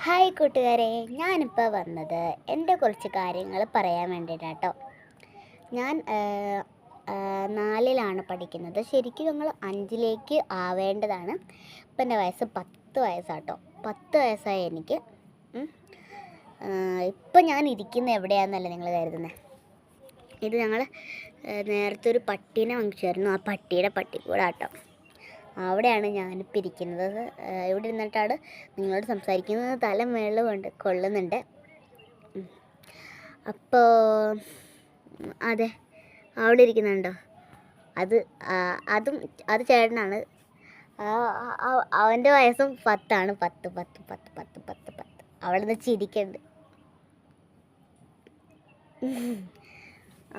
Hi കൂട്ടുകാരെ, ഞാനിപ്പോൾ വന്നത് എൻ്റെ കുറച്ച് കാര്യങ്ങൾ പറയാൻ വേണ്ടിയിട്ടാട്ടോ. ഞാൻ 4ലാണ് പഠിക്കുന്നത്. ശരിക്കും ഞങ്ങൾ 5ലേക്ക് ആവേണ്ടതാണ്. ഇപ്പം എൻ്റെ വയസ്സ് 10 വയസ്സാട്ടോ. 10 വയസ്സായി എനിക്ക്. ഇപ്പം ഞാൻ ഇരിക്കുന്നത് എവിടെയാണെന്നല്ല നിങ്ങൾ കരുതുന്നത്. ഇത് ഞങ്ങൾ നേരത്തെ ഒരു പട്ടീനെ വാങ്ങിച്ചായിരുന്നു. ആ പട്ടിയുടെ പട്ടിക്കൂടാട്ടോ. അവിടെയാണ് ഞാനിപ്പോൾ ഇരിക്കുന്നത്. ഇവിടെ ഇരുന്നിട്ടാണ് നിങ്ങളോട് സംസാരിക്കുന്നത്. തല മേളിൽ കൊള്ളുന്നുണ്ട്. അപ്പോൾ അതെ, അവിടെ ഇരിക്കുന്നുണ്ടോ? അത് ചേട്ടനാണ്. അവൻ്റെ വയസ്സും 10ആണ്. 10. അവിടെ നിന്ന് ചിരിക്കുന്നുണ്ട്.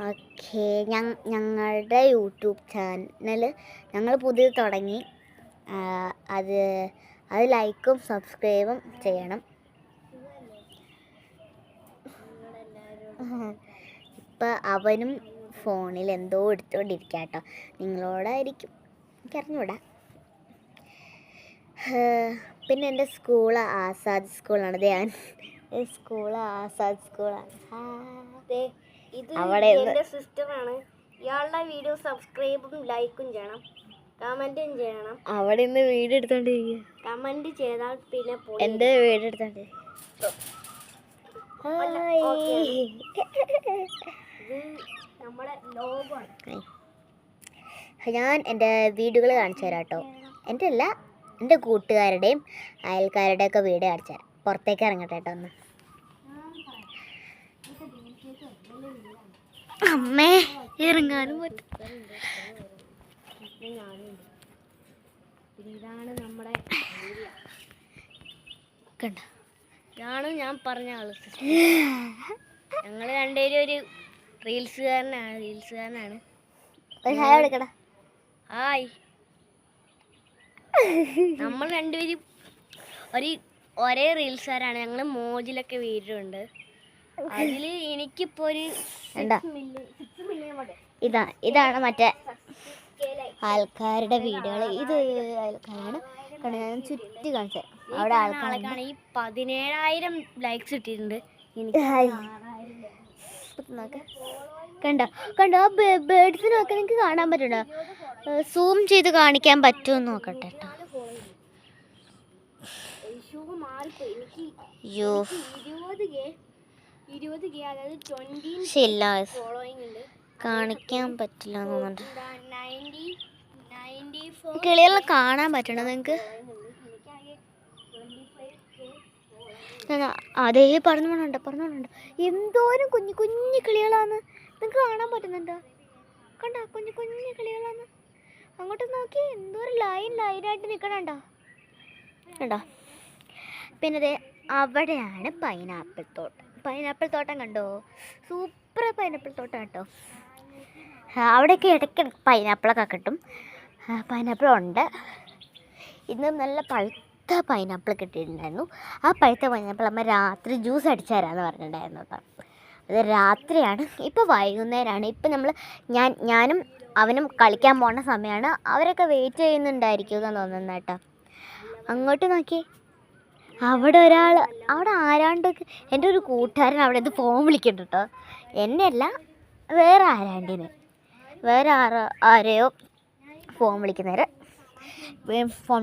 ഓക്കെ, ഞങ്ങളുടെ യൂട്യൂബ് ചാനൽ ഞങ്ങൾ പുതിയത് തുടങ്ങി. അത് ലൈക്കും സബ്സ്ക്രൈബും ചെയ്യണം. ഇപ്പം അവനും ഫോണിൽ എന്തോ എടുത്തുകൊണ്ടിരിക്കുക കേട്ടോ. നിങ്ങളോടായിരിക്കും, എനിക്കറിഞ്ഞൂടാ. പിന്നെ എൻ്റെ സ്കൂൾ ആസാദ് സ്കൂളാണ്. ആസാദ് സ്കൂളാണ്. അവിടെ എൻ്റെ സിസ്റ്ററാണ്. ഇയാളുടെ വീഡിയോ സബ്സ്ക്രൈബും ലൈക്കും ചെയ്യണം, കമൻറ്റും ചെയ്യണം. അവിടെ നിന്ന് വീഡിയോ എടുത്തോണ്ടിരിക്കുക. കമൻറ്റ് ചെയ്താൽ പിന്നെ എൻ്റെ വീഡിയോ എടുത്തോണ്ട് നമ്മുടെ ലോഗോണ്. ഞാൻ എൻ്റെ വീഡിയോകൾ കാണിച്ചു തരാം കേട്ടോ. എൻ്റെ അല്ല, എൻ്റെ കൂട്ടുകാരുടെയും അയൽക്കാരുടെയൊക്കെ വീഡിയോ കാണിച്ചു തരാം. പുറത്തേക്ക് ഇറങ്ങട്ടെ കേട്ടോ ഒന്ന്. അമ്മേ, ഇറങ്ങാനും പറ്റും. ഇതാണ് നമ്മുടെ കണ്ട, ഇതാണ് ഞാൻ പറഞ്ഞ ആള്. ഞങ്ങൾ രണ്ടുപേരും ഒരു റീൽസുകാരനാണ്. ഒരു ഹായ് എടുക്കടാ. ഹായ്. നമ്മൾ രണ്ടുപേരും ഒരേ റീൽസുകാരാണ്. ഞങ്ങൾ മോജിലൊക്കെ വീഡിയോണ്ട്. അതില് എനിക്കിപ്പോ ഒരു 6 മില്യൺ. ഇതാണ് മറ്റേ ആൾക്കാരുടെ വീഡിയോകൾ. ഇത് ആൾക്കാരാണ്. ഞാൻ ചുറ്റി കാണിച്ചത്. അവിടെ ആൾക്കാരാണ്. ഈ 17,000 ലൈക്സ് ഇട്ടിട്ടുണ്ട്. കണ്ടോ ആ ബേർഡ്സിനൊക്കെ നിങ്ങൾക്ക് കാണാൻ പറ്റുണ്ടോ? സൂം ചെയ്ത് കാണിക്കാൻ പറ്റുമെന്ന് നോക്കട്ടെ കേട്ടോ. അയ്യോ, 20K, അതായത് 20 ഫോളോയിങ് ഉണ്ട്. കാണിക്കാൻ പറ്റില്ല തോന്നുന്നുണ്ട്. കിളികളെ കാണാൻ പറ്റണോ നിങ്ങൾക്ക്? അതേ പറഞ്ഞോണ്ട് എന്തോരം കുഞ്ഞു കുഞ്ഞു കിളികളാണ്. നിങ്ങൾക്ക് കാണാൻ പറ്റുന്നുണ്ടോ? കണ്ടോ, കുഞ്ഞു കുഞ്ഞു കിളികളാണ്. അങ്ങോട്ട് നോക്കി, എന്തോരം ലൈനായിട്ട് നിൽക്കണുണ്ടോ? കണ്ടോ? പിന്നെ അതെ, അവിടെയാണ് പൈനാപ്പിൾ തോട്ടം കണ്ടോ? സൂപ്പർ പൈനാപ്പിൾ തോട്ടം കേട്ടോ. അവിടെയൊക്കെ ഇടയ്ക്ക് പൈനാപ്പിളൊക്കെ കിട്ടും. പൈനാപ്പിൾ ഉണ്ട്. ഇന്ന് നല്ല പഴുത്ത പൈനാപ്പിൾ കിട്ടിയിട്ടുണ്ടായിരുന്നു. ആ പഴുത്ത പൈനാപ്പിൾ അമ്മ രാത്രി ജ്യൂസ് അടിച്ചു തരാമെന്ന് പറഞ്ഞിട്ടുണ്ടായിരുന്നു കേട്ടോ. അത് രാത്രിയാണ്. ഇപ്പോൾ വൈകുന്നേരമാണ്. ഇപ്പം ഞാനും അവനും കളിക്കാൻ പോകുന്ന സമയമാണ്. അവരൊക്കെ വെയിറ്റ് ചെയ്യുന്നുണ്ടായിരിക്കും എന്ന് തോന്നുന്നു കേട്ടോ. അങ്ങോട്ട് നോക്കിയേ, അവിടെ ആരാണ്ടൊക്കെ, എൻ്റെ ഒരു കൂട്ടുകാരൻ അവിടെ ഇത് ഫോൺ വിളിക്കുന്നുണ്ട് കേട്ടോ. എന്നെ അല്ല, വേറെ ആരെയോ ഫോൺ വിളിക്കുന്നുണ്ട്. ഇവിടെ ഫോൺ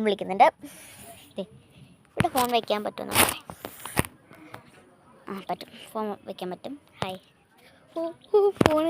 വയ്ക്കാൻ പറ്റുമെന്ന് പറയാം. പറ്റും, ഫോൺ വയ്ക്കാൻ പറ്റും. ഹായ്. ഫോൺ